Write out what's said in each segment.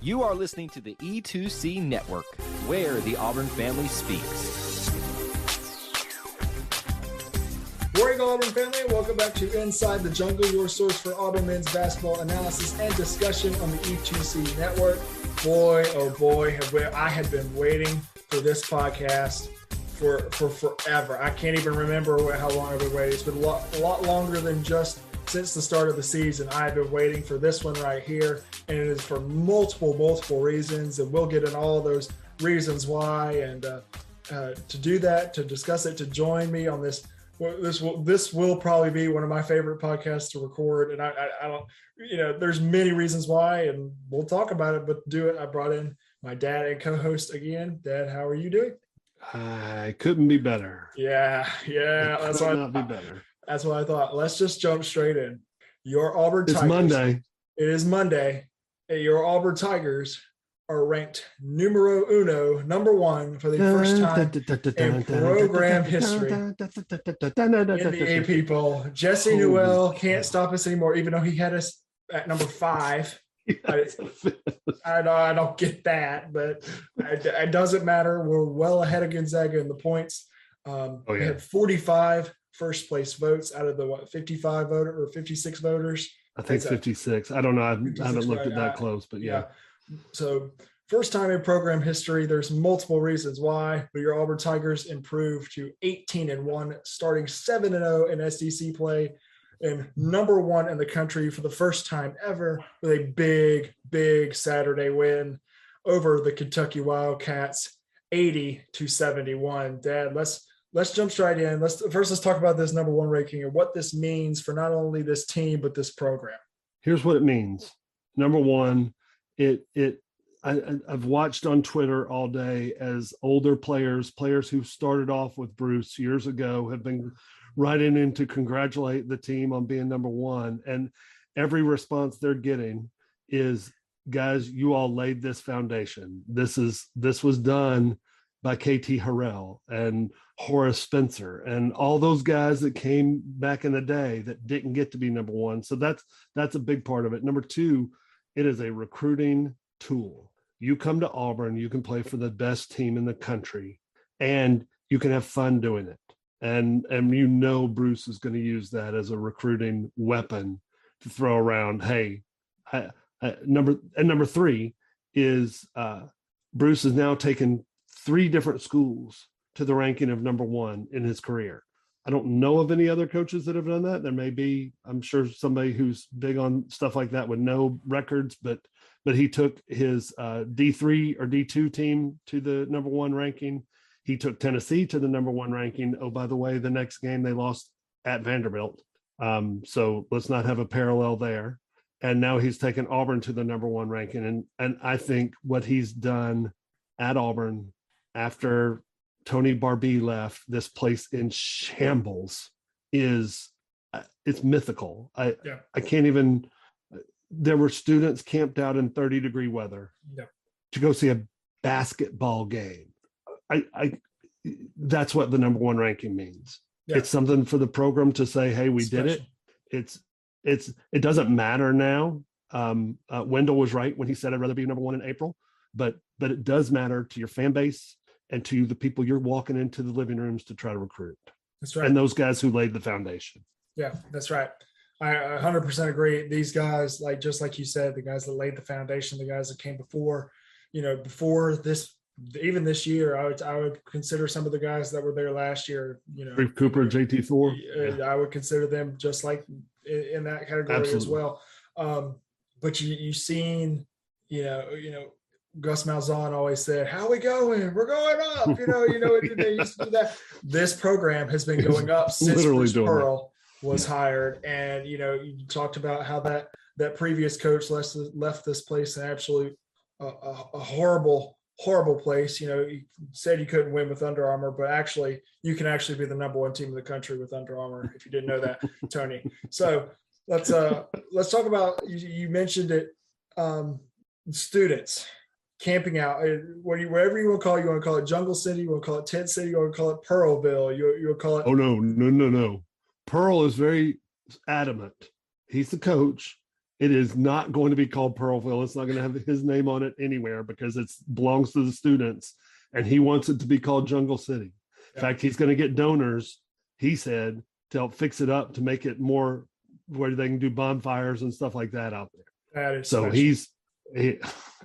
You are listening to the E2C Network, where the Auburn family speaks. Morning, Auburn family. Welcome back to Inside the Jungle, your source for Auburn men's basketball analysis and discussion on the E2C Network. Boy, oh boy, I have been waiting for this podcast for forever. I can't even remember how long I've been waiting. It's been a lot longer than just since the start of the season. I've been waiting for this one right here, and it is for multiple reasons, and we'll get in all those reasons why. And to do that, to discuss it, to join me on this will probably be one of my favorite podcasts to record. And I don't, there's many reasons why, and we'll talk about it, but to do it, I brought in my dad and co-host again. Dad, how are you doing? I couldn't be better. Yeah. That's why not be better. That's what I thought. Let's just jump straight in. Your Auburn Tigers. It's Monday. It is Monday. Your Auburn Tigers are ranked numero uno, number one, for the first time in program history. NBA people. Jesse Newell can't stop us anymore, even though he had us at number 5. I don't get that, but it doesn't matter. We're well ahead of Gonzaga in the points. We had 45 first place votes out of the 55 voter or 56 voters. I think 56. I don't know. I haven't looked at that close, but yeah. So first time in program history. There's multiple reasons why, but your Auburn Tigers improved to 18-1, starting 7-0 in SEC play, and number 1 in the country for the first time ever, with a big Saturday win over the Kentucky Wildcats, 80-71. Dad, let's jump straight in. Let's talk about this number 1 ranking and what this means for not only this team but this program. Here's what it means. Number 1, I've watched on Twitter all day as older players who started off with Bruce years ago have been writing in to congratulate the team on being number 1, and every response they're getting is, guys, you all laid this foundation. This was done by KT Harrell and Horace Spencer and all those guys that came back in the day that didn't get to be number 1. So that's a big part of it. Number 2, it is a recruiting tool. You come to Auburn, you can play for the best team in the country, and you can have fun doing it. And Bruce is going to use that as a recruiting weapon to throw around. Hey, number 3 is Bruce has now taken 3 different schools to the ranking of number 1 in his career. I don't know of any other coaches that have done that. There may be, I'm sure somebody who's big on stuff like that would know records, but he took his D3 or D2 team to the number 1 ranking. He took Tennessee to the number 1 ranking. Oh, by the way, the next game they lost at Vanderbilt. So let's not have a parallel there. And now he's taken Auburn to the number 1 ranking. And I think what he's done at Auburn after Tony Barbee left, this place in shambles, it's mythical. I can't even. There were students camped out in 30-degree weather to go see a basketball game. That's what the number 1 ranking means. It's something for the program to say, hey, we did it. It doesn't matter now. Wendell was right when he said I'd rather be number 1 in April, but it does matter to your fan base and to the people you're walking into the living rooms to try to recruit. That's right. And those guys who laid the foundation. Yeah, that's right. I 100% agree. These guys, just like you said, the guys that laid the foundation, the guys that came before this, even this year, I would consider some of the guys that were there last year, Reef Cooper, JT Thor. I would consider them just like in that category. Absolutely. As well. But you've seen, Gus Malzahn always said, "How we going? We're going up." They used to do that. This program has been going up since Bruce Pearl was hired, and you talked about how that previous coach left this place an absolute a horrible place. You said you couldn't win with Under Armour, but actually you can actually be the number 1 team in the country with Under Armour, if you didn't know that, Tony. So let's talk about, you mentioned it, students camping out, whatever you want to call it Jungle City, you want to call it Tent City, you want to call it Pearlville, you want to call it. Oh no. Pearl is very adamant. He's the coach. It is not going to be called Pearlville. It's not going to have his name on it anywhere because it belongs to the students, and he wants it to be called Jungle City. In fact, he's going to get donors, he said, to help fix it up to make it more where they can do bonfires and stuff like that out there. That is so special.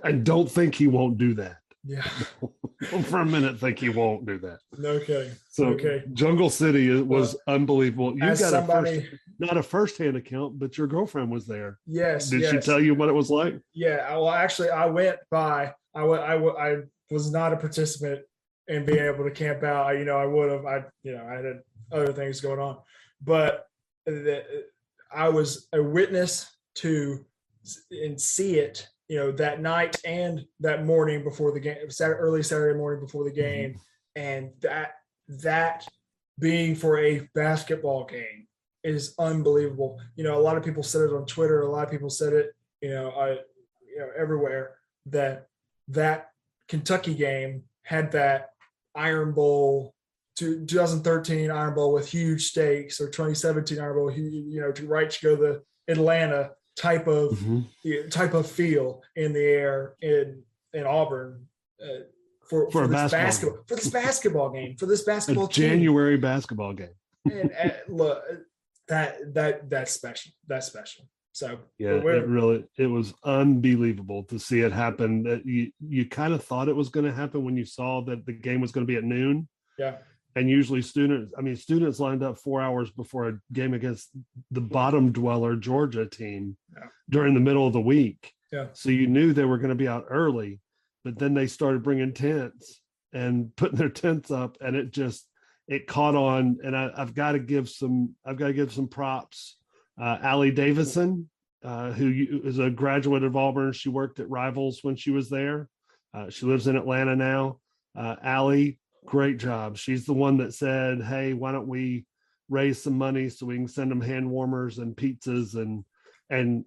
I don't think he won't do that. Yeah. For a minute, think he won't do that. No kidding. So okay. Jungle City was unbelievable. You got somebody, not a first-hand account, but your girlfriend was there. Yes. Did she tell you what it was like? Yeah. Well, actually, I went by. I was not a participant in being able to camp out. I would have. I had other things going on, but I was a witness to and see it. That night and that morning before the game, early Saturday morning before the game, and that being for a basketball game is unbelievable. A lot of people said it on Twitter. A lot of people said it, everywhere that Kentucky game had that Iron Bowl, 2013 Iron Bowl with huge stakes, or 2017 Iron Bowl, to go to Atlanta type of feel in the air in Auburn for this basketball game, for this basketball team. January basketball game. And look, that's special. That's special. So yeah, it was unbelievable to see it happen. You kind of thought it was going to happen when you saw that the game was going to be at noon. Yeah. And usually students lined up 4 hours before a game against the bottom dweller Georgia team during the middle of the week. Yeah. So you knew they were going to be out early, but then they started bringing tents and putting their tents up, and it caught on. And I've got to give some props. Allie Davison, who is a graduate of Auburn. She worked at Rivals when she was there. She lives in Atlanta now. Allie, great job. She's the one that said, hey, why don't we raise some money so we can send them hand warmers and pizzas. And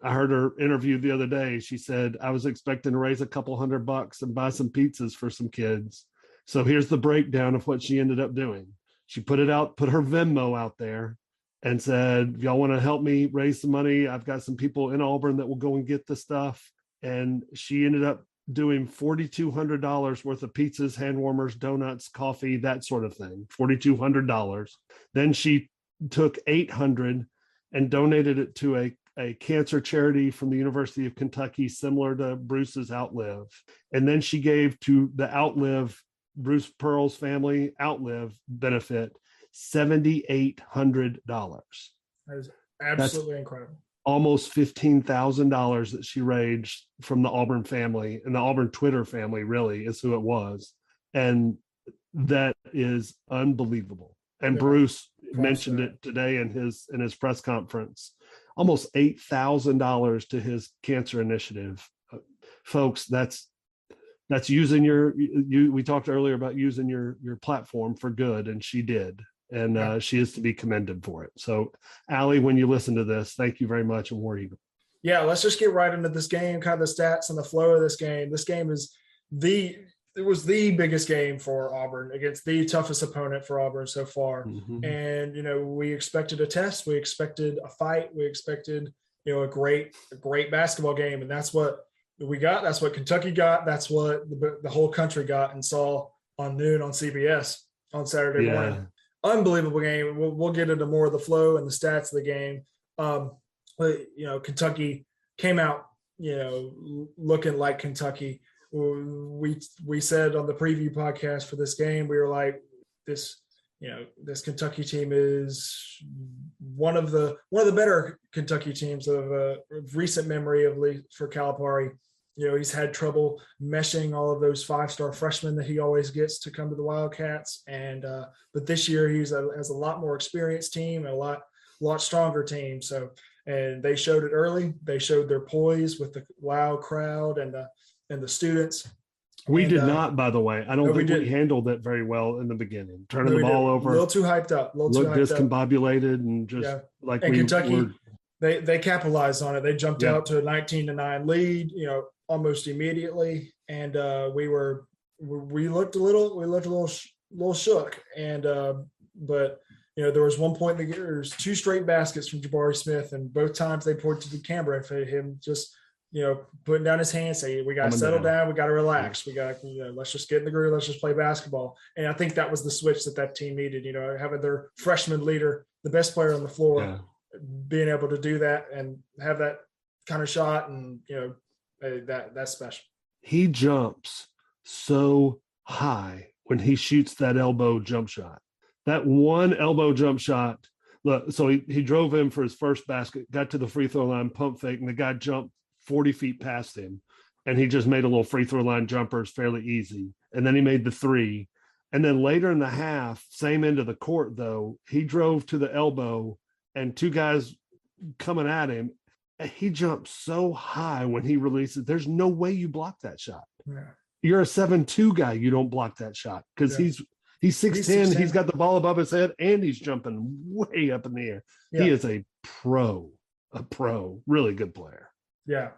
I heard her interview the other day. She said, I was expecting to raise a couple $100 and buy some pizzas for some kids. So here's the breakdown of what she ended up doing. She put her Venmo out there and said, if y'all want to help me raise some money, I've got some people in Auburn that will go and get the stuff. And she ended up doing $4,200 worth of pizzas, hand warmers, donuts, coffee, that sort of thing. $4,200. Then she took $800 and donated it to a cancer charity from the University of Kentucky, similar to Bruce's Outlive. And then she gave to the Outlive, Bruce Pearl's family Outlive benefit, $7,800. That is absolutely incredible. Almost $15,000 that she raised from the Auburn family, and the Auburn Twitter family really is who it was. And that is unbelievable. And Bruce mentioned it today in his press conference, almost $8,000 to his cancer initiative. Folks, that's using we talked earlier about using your platform for good, and she did. And she is to be commended for it. So, Allie, when you listen to this, thank you very much, and War Eagle. Yeah, let's just get right into this game, kind of the stats and the flow of this game. This game it was the biggest game for Auburn against the toughest opponent for Auburn so far. Mm-hmm. And, we expected a test. We expected a fight. We expected, a great basketball game. And that's what we got. That's what Kentucky got. That's what the whole country got and saw on noon on CBS on Saturday morning. Unbelievable game. We'll get into more of the flow and the stats of the game. Kentucky came out, looking like Kentucky. We said on the preview podcast for this game, we were like, this Kentucky team is one of the better Kentucky teams of recent memory, at least for Calipari. He's had trouble meshing all of those 5-star freshmen that he always gets to come to the Wildcats. And but this year he has a lot more experienced team, and a lot stronger team. So, and they showed it early. They showed their poise with the loud crowd and the students. We did not, by the way. I don't think we handled it very well in the beginning. Turning the ball over. A little too hyped up. Looked discombobulated and just Kentucky, they capitalized on it. They jumped out to a 19-9 lead, almost immediately. And we looked a little shook. And but There was one point there was 2 straight baskets from Jabari Smith, and both times they pointed to the camera for him just, putting down his hands, saying, we got to settle down. We got to relax. We got to, let's just get in the groove. Let's just play basketball. And I think that was the switch that team needed, having their freshman leader, the best player on the floor, being able to do that and have that kind of shot. And, that's special. He jumps so high when he shoots that elbow jump shot. That one elbow jump shot. Look, so he drove in for his first basket, got to the free throw line, pump fake, and the guy jumped 40 feet past him, and he just made a little free throw line jumpers fairly easy. And then he made the 3. And then later in the half, same end of the court, though, he drove to the elbow and 2 guys coming at him. And he jumped so high when he releases. There's no way you block that shot. Yeah. You're a 7'2" guy. You don't block that shot because he's 6'10". He's got the ball above his head and he's jumping way up in the air. Yeah. He is a pro, really good player. Yeah.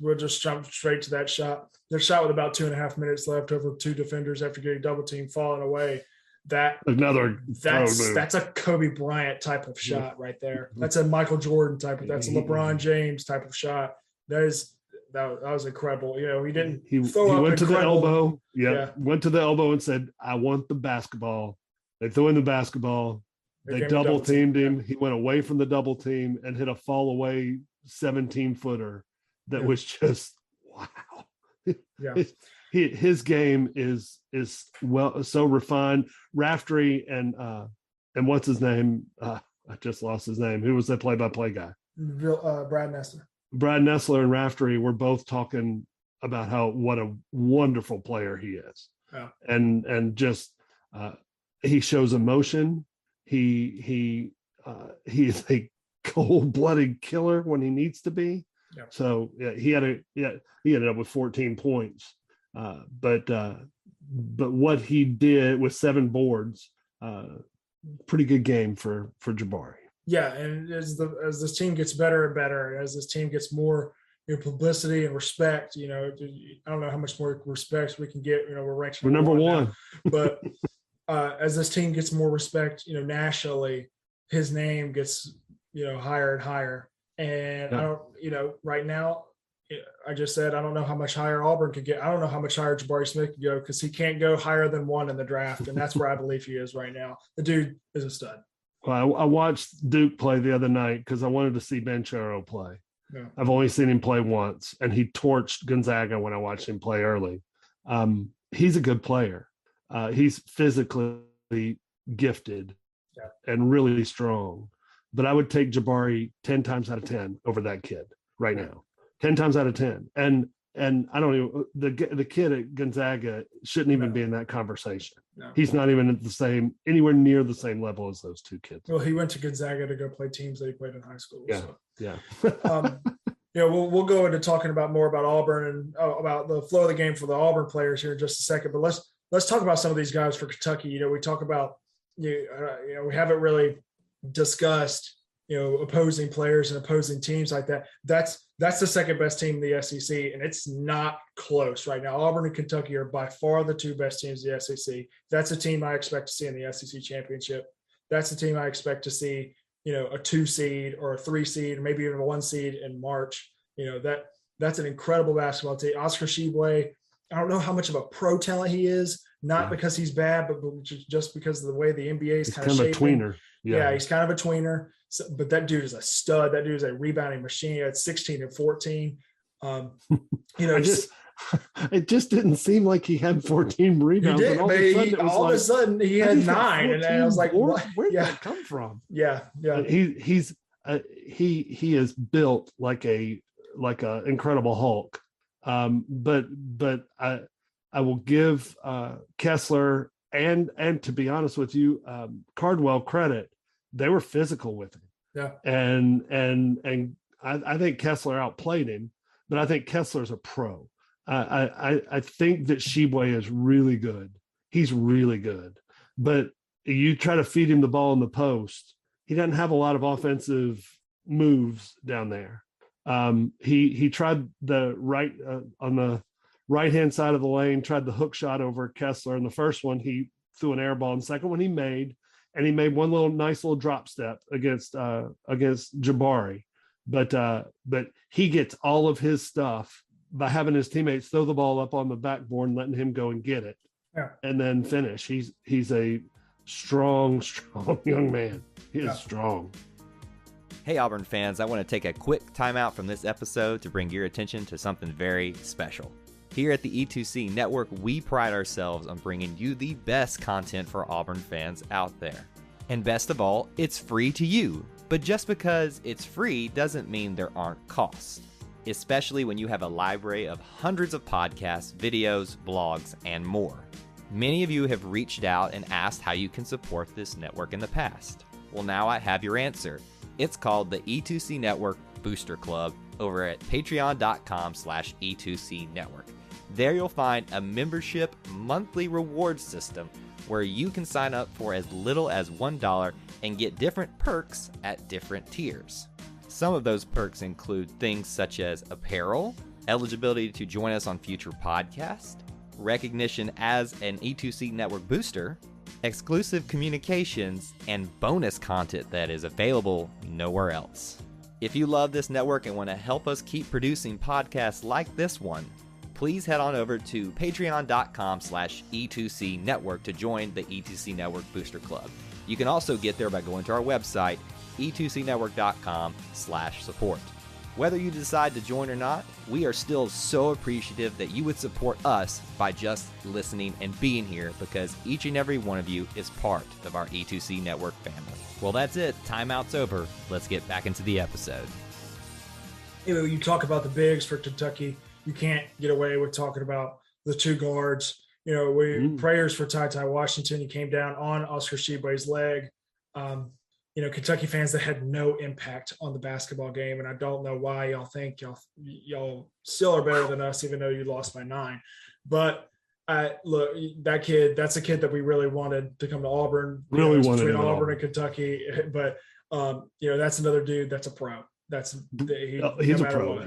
We'll just jump straight to that shot. Their shot with about 2.5 minutes left over 2 defenders after getting double team, falling away. That's a Kobe Bryant type of shot right there. That's a Michael Jordan type of. That's a LeBron James type of shot. That was incredible. He didn't. He went to the elbow. Went to the elbow and said, "I want the basketball." They threw in the basketball. They double teamed him. He went away from the double team and hit a fall away 17-footer that was just wow. Yeah. His game is so refined. Raftery and what's his name? I just lost his name. Who was the play-by-play guy? Brad Nessler. Brad Nessler and Raftery were both talking about what a wonderful player he is. Yeah. And just he shows emotion. He is a cold-blooded killer when he needs to be. Yeah. So he ended up with 14 points. But what he did with 7 boards, pretty good game for Jabari. Yeah, and as this team gets better and better, as this team gets more publicity and respect, I don't know how much more respect we can get. We're number one now. But as this team gets more respect, nationally, his name gets higher and higher. And I don't, right now, I just said I don't know how much higher Auburn could get. I don't know how much higher Jabari Smith could go because he can't go higher than 1 in the draft, and that's where I believe he is right now. The dude is a stud. Well, I watched Duke play the other night because I wanted to see Banchero play. Yeah. I've only seen him play once, and he torched Gonzaga when I watched him play early. He's a good player. He's physically gifted and really strong. But I would take Jabari 10 times out of 10 over that kid right now. 10 times out of 10. And I don't even the kid at Gonzaga shouldn't even be in that conversation. No. He's not even at anywhere near the same level as those 2 kids. Well, he went to Gonzaga to go play teams that he played in high school. Yeah. So. Yeah. We'll go into talking about more about Auburn and about the flow of the game for the Auburn players here in just a second. But let's talk about some of these guys for Kentucky. We talk about we haven't really discussed opposing players and opposing teams like that. That's the second best team in the SEC, and it's not close right now. Auburn and Kentucky are by far the 2 best teams in the SEC. That's a team I expect to see in the SEC championship. That's the team I expect to see, a 2 seed or a 3 seed, or maybe even a 1 seed in March. That's an incredible basketball team. Oscar Tshiebwe, I don't know how much of a pro talent he is, not because he's bad, but just because of the way the NBA is kind of a tweener. Yeah, he's kind of a tweener. So, but that dude is a stud. That dude is a rebounding machine at 16 and 14. It just didn't seem like he had 14 rebounds. He did, all of a sudden he had 9, and I was like, "Where did that come from?" Yeah. He is built like a Incredible Hulk. But I will give Kessler and to be honest with you, Cardwell credit. They were physical with him. Yeah. And I think Kessler outplayed him, but I think Kessler's a pro. I think that Tshiebwe is really good. He's really good. But you try to feed him the ball in the post, he doesn't have a lot of offensive moves down there. He tried the right on the right-hand side of the lane, tried the hook shot over Kessler. In the first one, he threw an air ball. And the second one he made. and he made one nice little drop step against Jabari. But he gets all of his stuff by having his teammates throw the ball up on the backboard and letting him go and get it, and then finish. He's a strong young man. He is strong. Hey, Auburn fans, I want to take a quick timeout from this episode to bring your attention to something very special. Here at the E2C Network, we pride ourselves on bringing you the best content for Auburn fans out there. And best of all, it's free to you. But just because it's free doesn't mean there aren't costs, especially when you have a library of hundreds of podcasts, videos, blogs, and more. Many of you have reached out and asked how you can support this network in the past. Well, now I have your answer. It's called the E2C Network Booster Club over at patreon.com/E2C Network. There you'll find a membership monthly reward system where you can sign up for as little as $1 and get different perks at different tiers. Some of those perks include things such as apparel, eligibility to join us on future podcasts, recognition as an E2C Network booster, exclusive communications, and bonus content that is available nowhere else. If you love this network and want to help us keep producing podcasts like this one, please head on over to patreon.com/E2C Network to join the E2C Network Booster Club. You can also get there by going to our website, e2cnetwork.com/support. Whether you decide to join or not, we are still so appreciative that you would support us by just listening and being here, because each and every one of you is part of our E2C Network family. Well, that's it. Timeout's over. Let's get back into the episode. Anyway, you talk about the bigs for Kentucky. You can't get away with talking about the two guards. Prayers for Ty Washington. He came down on Oscar Tshiebwe's leg. Kentucky fans that had no impact on the basketball game, and I don't know why y'all think y'all still are better than us, even though you lost by 9. But look, that's a kid that we really wanted to come to Auburn. Between Auburn and Kentucky, but that's another dude that's a pro. He's a pro.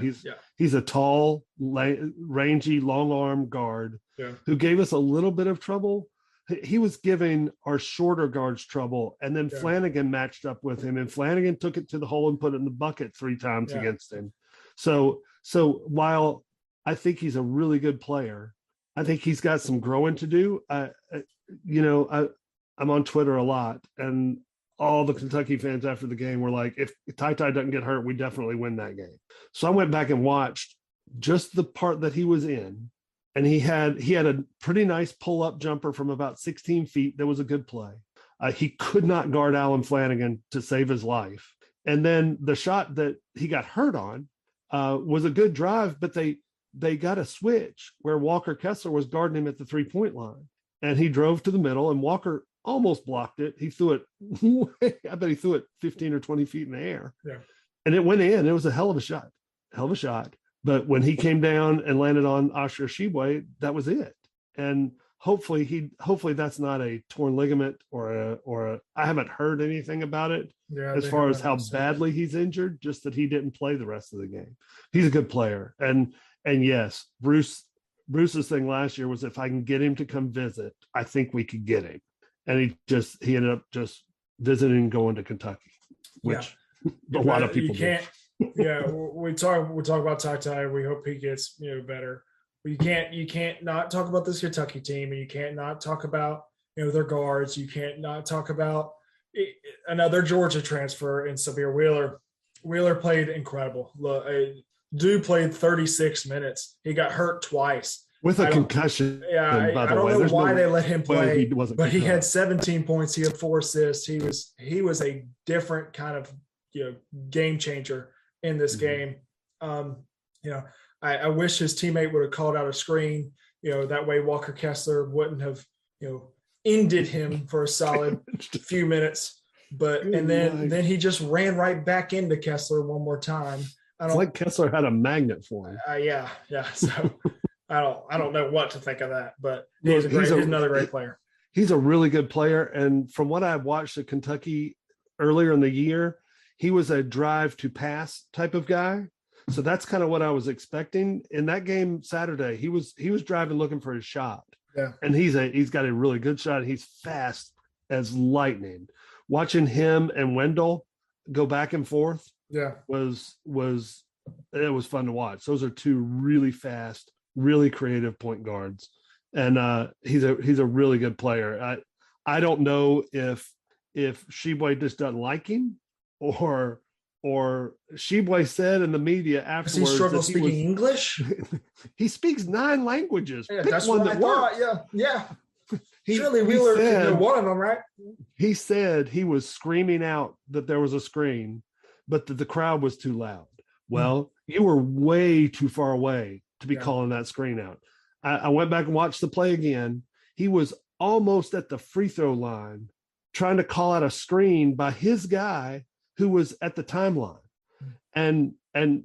He's a tall, rangy, long-armed guard who gave us a little bit of trouble. He was giving our shorter guards trouble, and then Flanagan matched up with him, and Flanagan took it to the hole and put it in the bucket 3 times against him. So while I think he's a really good player, I think he's got some growing to do. I'm on Twitter a lot, and all the Kentucky fans after the game were like, if Ty doesn't get hurt, we definitely win that game. So I went back and watched just the part that he was in, and he had a pretty nice pull-up jumper from about 16 feet. That was a good play. He could not guard Alan Flanagan to save his life. And then the shot that he got hurt on was a good drive, but they got a switch where Walker Kessler was guarding him at the 3-point line. And he drove to the middle, and Walker almost blocked it. He threw it I bet he threw it 15 or 20 feet in the air. Yeah. And it went in. It was a hell of a shot. But when he came down and landed on Oscar Tshiebwe, that was it. And hopefully that's not a torn ligament or I haven't heard anything about it as far as how badly he's injured, just that he didn't play the rest of the game. He's a good player. And yes, Bruce's thing last year was, if I can get him to come visit, I think we could get him. And he ended up just visiting and going to Kentucky, which a lot of people do. We talk about Ty. We hope he gets better. But you can't not talk about this Kentucky team, and you can't not talk about their guards. You can't not talk about another Georgia transfer in Sabir Wheeler. Wheeler played incredible. Look, dude played 36 minutes. He got hurt twice with a concussion. I don't know why they let him play, but he had 17 points. He had 4 assists. He was a different kind of game changer in this game. I wish his teammate would have called out a screen. That way Walker Kessler wouldn't have ended him for a solid few minutes. But then he just ran right back into Kessler one more time. It's like Kessler had a magnet for him. Yeah. So I don't know what to think of that, but he's another great player. He's a really good player, and from what I've watched at Kentucky earlier in the year, he was a drive to pass type of guy. So that's kind of what I was expecting. In that game Saturday, he was driving looking for his shot. Yeah. And he's got a really good shot. He's fast as lightning. Watching him and Wendell go back and forth was fun to watch. Those are two really fast, really creative point guards, and he's a really good player. I don't know if Sheboy just doesn't like him, or Sheboy said in the media afterwards, does he struggle speaking English? He speaks 9 languages. Yeah, that's what I thought. Yeah. Surely Wheeler could know one of them, right? He said he was screaming out that there was a screen, but that the crowd was too loud. Well, you were way too far away to be calling that screen out. I went back and watched the play again. He was almost at the free throw line trying to call out a screen by his guy who was at the timeline. And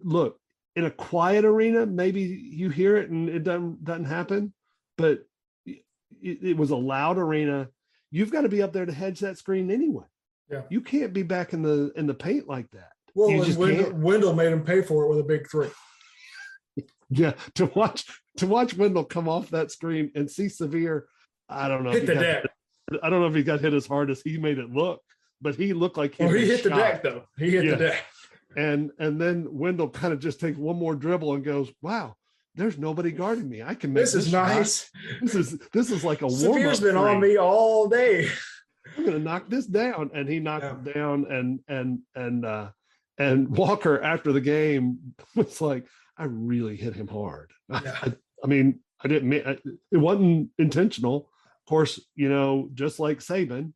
look, in a quiet arena, maybe you hear it and it doesn't happen, but it was a loud arena. You've got to be up there to hedge that screen anyway. Yeah. You can't be back in the paint like that. Well, Wendell made him pay for it with a big 3. Yeah, to watch Wendell come off that screen and see Severe, I don't know. Hit the deck. I don't know if he got hit as hard as he made it look, but he looked like he hit the deck though. He hit the deck. And then Wendell kind of just takes one more dribble and goes, "Wow, there's nobody guarding me. I can make this nice. This is like a warm-up. Severe's been on me all day. I'm gonna knock this down." And he knocked it down, and Walker after the game was like, "I really hit him hard." Yeah. I mean, I didn't mean it wasn't intentional. Of course, just like Saban,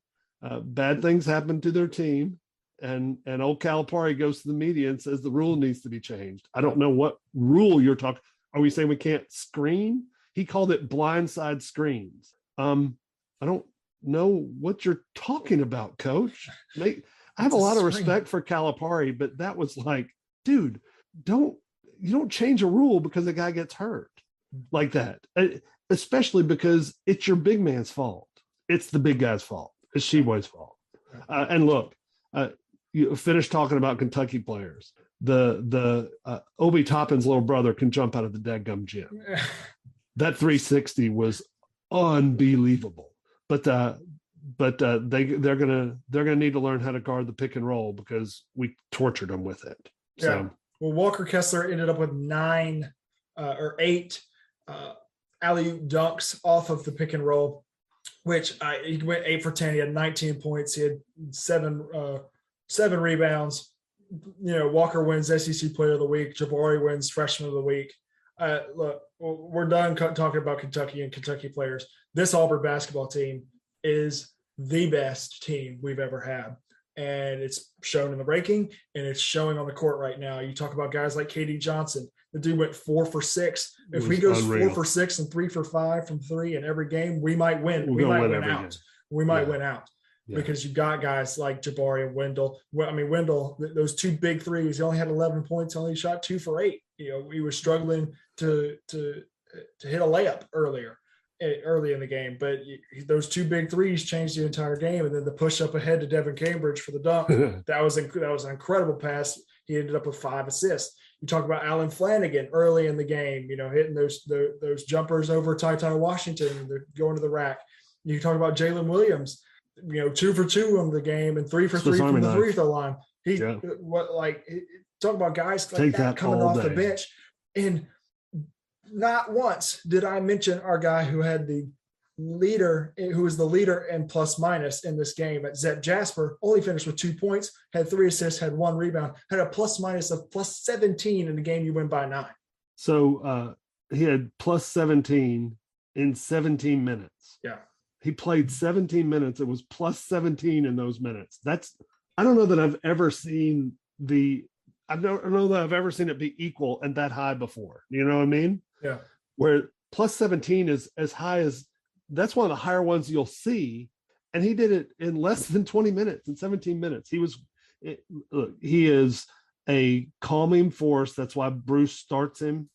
bad things happen to their team. And old Calipari goes to the media and says the rule needs to be changed. I don't know what rule you're talking. Are we saying we can't screen? He called it blindside screens. I don't know what you're talking about, Coach. I have a lot of respect for Calipari, but that was like, dude, you don't change a rule because a guy gets hurt like that, especially because it's your big man's fault. It's the big guy's fault. It's Sheboy's fault. And look, you finish talking about Kentucky players. The Obi Toppin's little brother can jump out of the dadgum gym. That 360 was unbelievable. But they're gonna need to learn how to guard the pick and roll because we tortured them with it. So. Yeah. Well, Walker Kessler ended up with 8 alley-oop dunks off of the pick and roll, which he went 8 for 10. He had 19 points. He had 7 rebounds. Walker wins SEC Player of the Week. Jabari wins Freshman of the Week. Look, we're done talking about Kentucky and Kentucky players. This Auburn basketball team is the best team we've ever had. And it's shown in the ranking, and it's showing on the court right now. You talk about guys like KD Johnson. The dude went 4 for 6. If he goes unreal. 4 for 6 and 3 for 5 from 3 in every game, we might win. We might win out. We might win out because you've got guys like Jabari and Wendell. Wendell, those 2 big threes, he only had 11 points, only shot 2 for 8. He was struggling to hit a layup early in the game, but those 2 big threes changed the entire game. And then the push up ahead to Devin Cambridge for the dunk, that was an incredible pass. He ended up with 5 assists. You talk about Alan Flanagan early in the game, hitting those jumpers over Ty Washington, and they're going to the rack. You talk about Jalen Williams, 2 for 2 on the game and 3 for 3 from the free throw line. Talk about guys like that coming off the bench. And not once did I mention our guy who was the leader in plus minus in this game at Zep Jasper. Only finished with 2 points, had 3 assists, had 1 rebound, had a plus minus of plus 17 in the game you win by 9. So he had plus 17 in 17 minutes. Yeah. He played 17 minutes. It was plus 17 in those minutes. I don't know that I've ever seen I don't know that I've ever seen it be equal and that high before. You know what I mean? Yeah. Where plus 17 is as high as, that's one of the higher ones you'll see. And he did it in less than 20 minutes, in 17 minutes. He is a calming force. That's why Bruce starts him.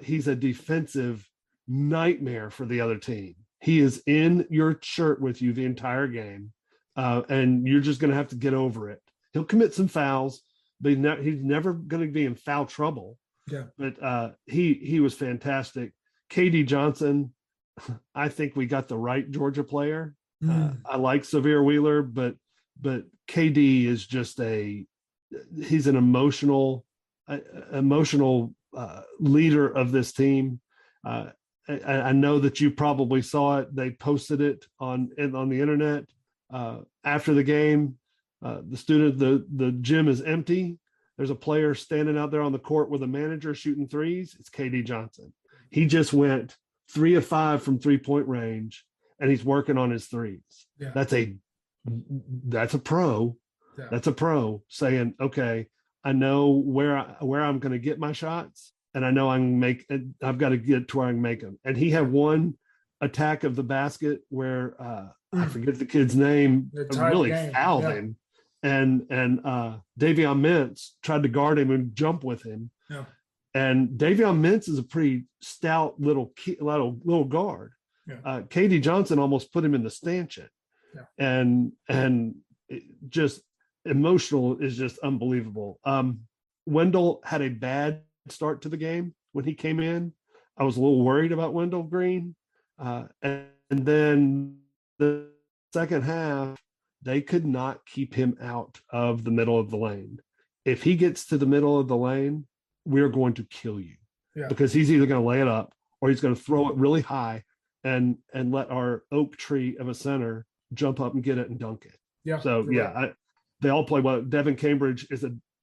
He's a defensive nightmare for the other team. He is in your shirt with you the entire game. And you're just going to have to get over it. He'll commit some fouls, but he's never going to be in foul trouble. Yeah. But he was fantastic. KD Johnson, I think we got the right Georgia player. I like Severe Wheeler, but KD is just he's an emotional leader of this team. I know that you probably saw it. They posted it on the internet after the game. The gym is empty. There's a player standing out there on the court with a manager shooting threes. It's KD Johnson. He just went 3 of 5 from 3-point range, and he's working on his threes. Yeah. That's a pro. Yeah. That's a pro saying, okay, I know where I'm going to get my shots, and I know I've got to get to where I can make them. And he had one attack of the basket where I forget the kid's name, really fouled him. And Davion Mintz tried to guard him and jump with him. Yeah. And Davion Mintz is a pretty stout little guard. Yeah. KD Johnson almost put him in the stanchion. Yeah. And just emotional is just unbelievable. Wendell had a bad start to the game when he came in. I was a little worried about Wendell Green. And then the second half, they could not keep him out of the middle of the lane. If he gets to the middle of the lane, we're going to kill you. Yeah. Because he's either going to lay it up or he's going to throw it really high and let our oak tree of a center jump up and get it and dunk it. Yeah. So they all play well. Devin Cambridge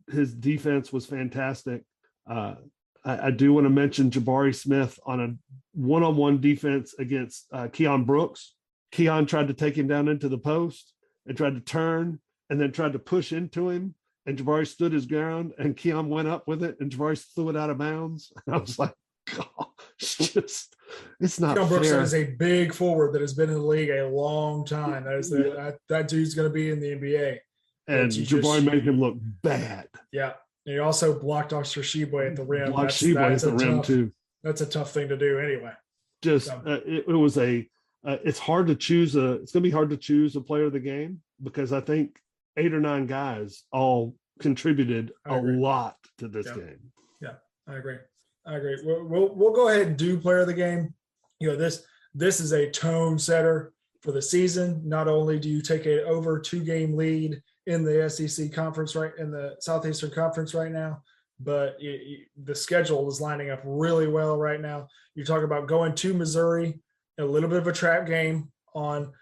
his defense was fantastic. I do want to mention Jabari Smith on a one-on-one defense against Keon Brooks. Keon tried to take him down into the post and tried to turn and then tried to push into him. And Jabari stood his ground and Keon went up with it and Jabari threw it out of bounds. And I was like, God, it's not Keon Brooks is a big forward that has been in the league a long time. That dude's going to be in the NBA. And Jabari made him look bad. Yeah. And he also blocked Oscar Sheboy at the rim. That's at the rim too. That's a tough thing to do anyway. It was it's hard to choose it's going to be hard to choose a player of the game because I think 8 or 9 guys all contributed a lot to this game. Yeah, I agree. We'll go ahead and do player of the game. You know, this is a tone setter for the season. Not only do you take a over 2-game lead in the SEC conference in the Southeastern Conference right now, but the schedule is lining up really well right now. You talk about going to Missouri, a little bit of a trap game on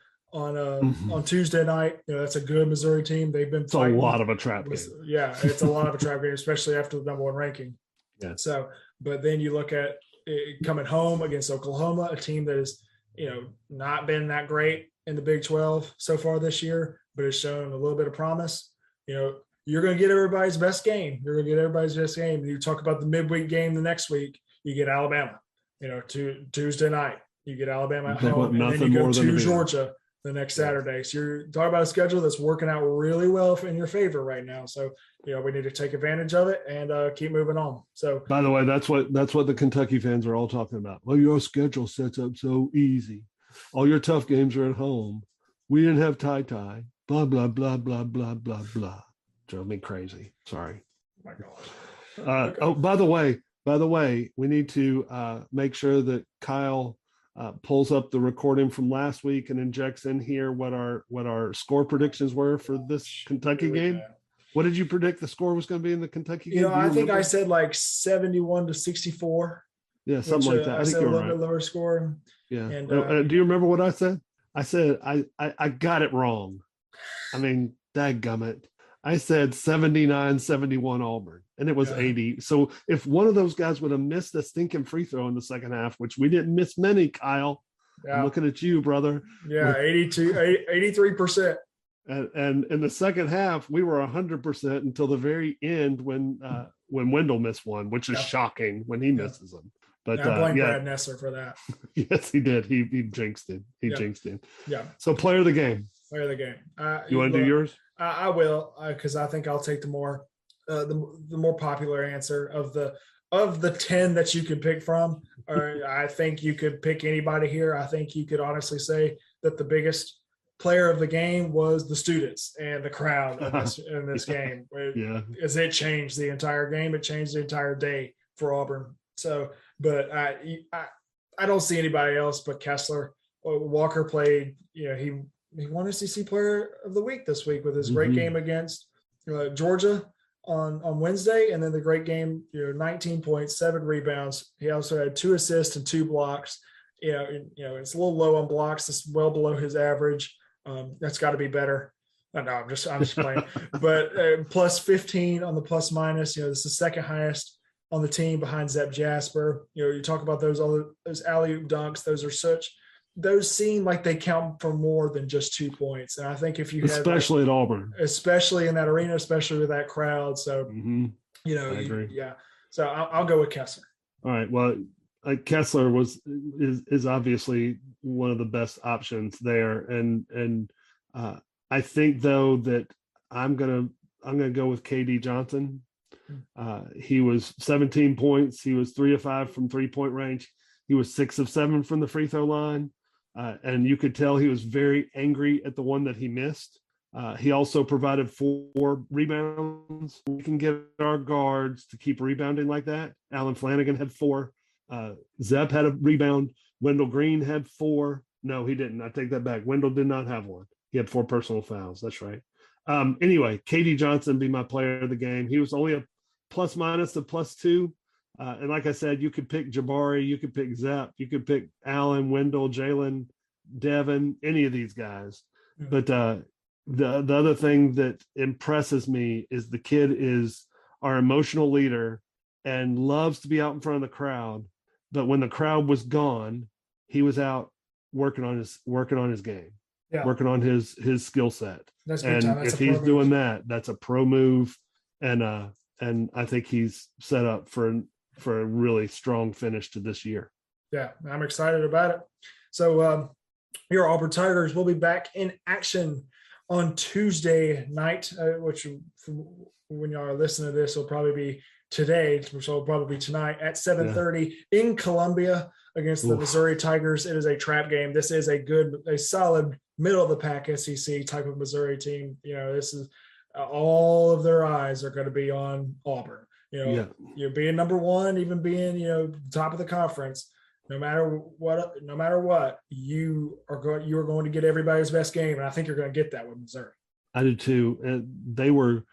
Tuesday night. You know, that's a good Missouri team. They've been fighting. It's a lot of a trap game. Yeah, it's a lot of a trap game, especially after the number 1 ranking. Yeah. So, but then you look at coming home against Oklahoma, a team that has, you know, not been that great in the Big 12 so far this year, but has shown a little bit of promise. You know, you're going to get everybody's best game. You talk about the midweek game the next week, you get Alabama. You know, Tuesday night, you get Alabama at home, and then you go to Georgia the next Saturday. So you're talking about a schedule that's working out really well in your favor right now. So, you know, we need to take advantage of it and keep moving on. So, by the way, that's what the Kentucky fans are all talking about. Well, your schedule sets up so easy. All your tough games are at home. We didn't have tie. Blah, blah, blah, blah, blah, blah, blah. Drove me crazy. Sorry. Oh my God. Okay. Oh, by the way, we need to make sure that Kyle pulls up the recording from last week and injects in here what our score predictions were for this Kentucky game. What did you predict the score was going to be in the Kentucky game? You know, I think I said like 71-64. Yeah, something like that. I think you're a little right. bit lower score. Yeah. And do you remember what I said? I said I got it wrong. I mean, dadgummit. I said 79-71 Auburn, and it was 80. So if one of those guys would have missed a stinking free throw in the second half, which we didn't miss many, Kyle. Yeah. I'm looking at you, brother. Yeah, 83%. And in the second half, we were 100% until the very end when Wendell missed one, which is shocking when he misses them. But I blame Brad Nessler for that. Yes, he did. He jinxed it. Jinxed it. Yeah. So player of the game. Player of the game. You want to do yours? I will, because I think I'll take the more popular answer of the 10 that you could pick from. Or I think you could pick anybody here. I think you could honestly say that the biggest player of the game was the students and the crowd in this game. As it changed the entire game, it changed the entire day for Auburn. So, but I don't see anybody else but Kessler. Walker played. You know, he won SEC Player of the Week this week with his great game against Georgia on Wednesday, and then the great game, 19 points, 7 rebounds. He also had 2 assists and 2 blocks. It's a little low on blocks. It's well below his average. That's got to be better. No, I'm just playing. But plus 15 on the plus minus. This is the second highest on the team behind Zep Jasper. You talk about those alley-oop dunks. Those seem like they count for more than just 2 points. And I think if you especially at Auburn, especially in that arena, especially with that crowd. So, I agree. Yeah. So I'll go with Kessler. All right. Well, Kessler is obviously one of the best options there. And I think though that I'm going to go with KD Johnson. He was 17 points. He was 3 of 5 from 3-point range. He was 6 of 7 from the free throw line. And you could tell he was very angry at the one that he missed. He also provided 4 rebounds. We can get our guards to keep rebounding like that. Alan Flanagan had 4. Zep had a rebound. Wendell Green had 4. No, he didn't. I take that back. Wendell did not have one. He had 4 personal fouls. That's right. Anyway, KD Johnson be my player of the game. He was only a plus minus of +2. And like I said, you could pick Jabari, you could pick Zep, you could pick Allen, Wendell, Jalen, Devin, any of these guys. But the other thing that impresses me is the kid is our emotional leader and loves to be out in front of the crowd. But when the crowd was gone, he was out working on his game, working on his skill set. And if he's doing that, that's a pro move. And I think he's set up for a really strong finish to this year. Yeah, I'm excited about it. So your Auburn Tigers will be back in action on Tuesday night, which when y'all are listening to this will probably be today, which will probably be tonight at 7:30 in Columbia against the Missouri Tigers. It is a trap game. This is a solid middle of the pack SEC type of Missouri team. This is all of their eyes are going to be on Auburn. You're being number 1, even being, top of the conference, no matter what, you are going to get everybody's best game. And I think you're going to get that with Missouri. I do too. And they were,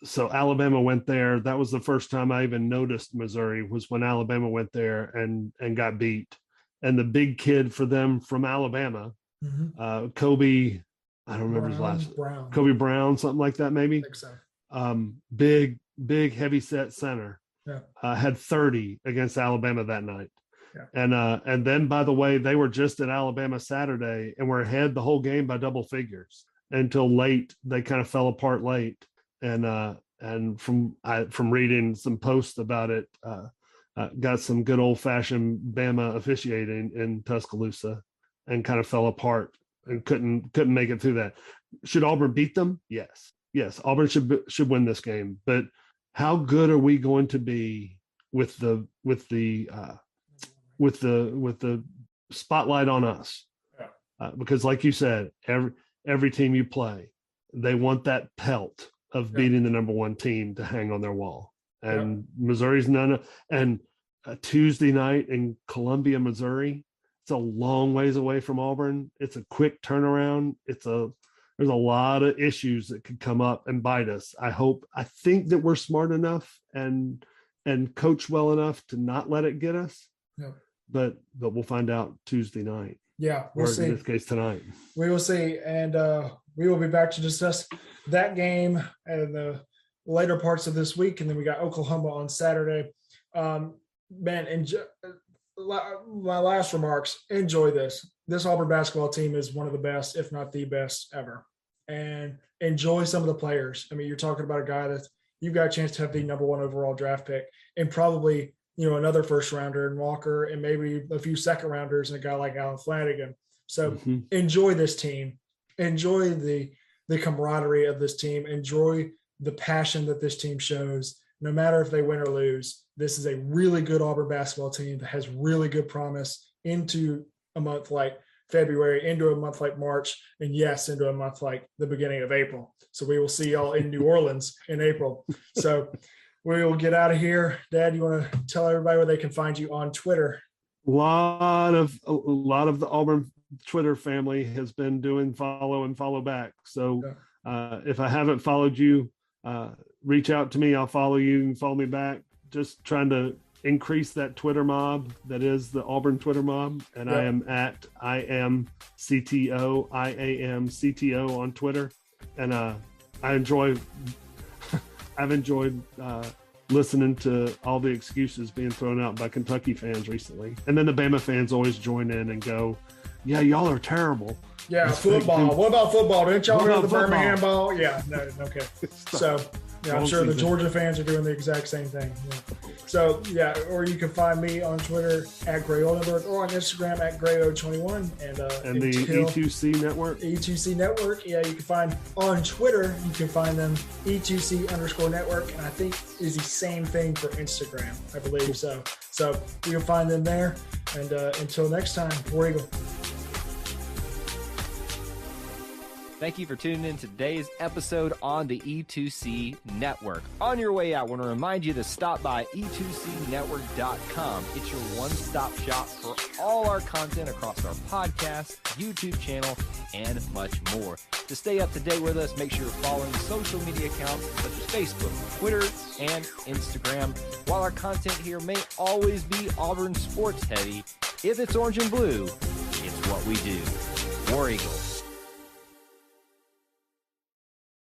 so Alabama went there. That was the first time I even noticed Missouri was when Alabama went there and got beat. And the big kid for them from Alabama, Kobe, I don't remember his last name. Kobe Brown, something like that, maybe. I think so. Big heavy set center. Had 30 against Alabama that night. And then, by the way, they were just at Alabama Saturday and were ahead the whole game by double figures until late. They kind of fell apart late. And from reading some posts about it, got some good old fashioned Bama officiating in Tuscaloosa and kind of fell apart and couldn't make it through that. Should Auburn beat them? Yes. Auburn should win this game. But how good are we going to be with the spotlight on us? Because, like you said, every team you play, they want that pelt of beating the number 1 team to hang on their wall. And Missouri's none of, and a Tuesday night in Columbia, Missouri, it's a long ways away from Auburn. It's a quick turnaround. There's a lot of issues that could come up and bite us. I think that we're smart enough and coach well enough to not let it get us. But we'll find out Tuesday night. Yeah, we'll see. In this case, tonight. We will see, and we will be back to discuss that game and the later parts of this week, and then we got Oklahoma on Saturday. Man, and my last remarks: enjoy this. This Auburn basketball team is one of the best, if not the best ever, and enjoy some of the players. I mean, you're talking about a guy that you've got a chance to have the number 1 overall draft pick, and probably another first rounder in Walker, and maybe a few second rounders and a guy like Alan Flanagan. So enjoy this team, enjoy the camaraderie of this team, enjoy the passion that this team shows, no matter if they win or lose. This is a really good Auburn basketball team that has really good promise into a month like February, into a month like March, and yes, into a month like the beginning of April. So we will see y'all in New Orleans in April. So we will get out of here. Dad, you want to tell everybody where they can find you on Twitter? A lot of the Auburn Twitter family has been doing follow and follow back. So if I haven't followed you, reach out to me. I'll follow you and follow me back. Just trying to increase that Twitter mob that is the Auburn Twitter mob. And I am at IamCTO on Twitter. And I've enjoyed listening to all the excuses being thrown out by Kentucky fans recently. And then the Bama fans always join in and go, yeah, y'all are terrible. Yeah, That's football. What about football? Didn't y'all hear the football? Birmingham ball? Yeah, no, okay. So, yeah, I'm sure the Georgia fans are doing the exact same thing. Yeah. So, yeah, or you can find me on Twitter at Gray Oldenburg or on Instagram at Grayo21. And the E2C Network. E2C Network. Yeah, you can find on Twitter, you can find them E2C_network. And I think is the same thing for Instagram, I believe so. So you can find them there. And until next time, War Eagle. Thank you for tuning in to today's episode on the E2C Network. On your way out, I want to remind you to stop by e2cnetwork.com. It's your one-stop shop for all our content across our podcast, YouTube channel, and much more. To stay up to date with us, make sure you're following social media accounts such as Facebook, Twitter, and Instagram. While our content here may always be Auburn sports heavy, if it's orange and blue, it's what we do. War Eagle.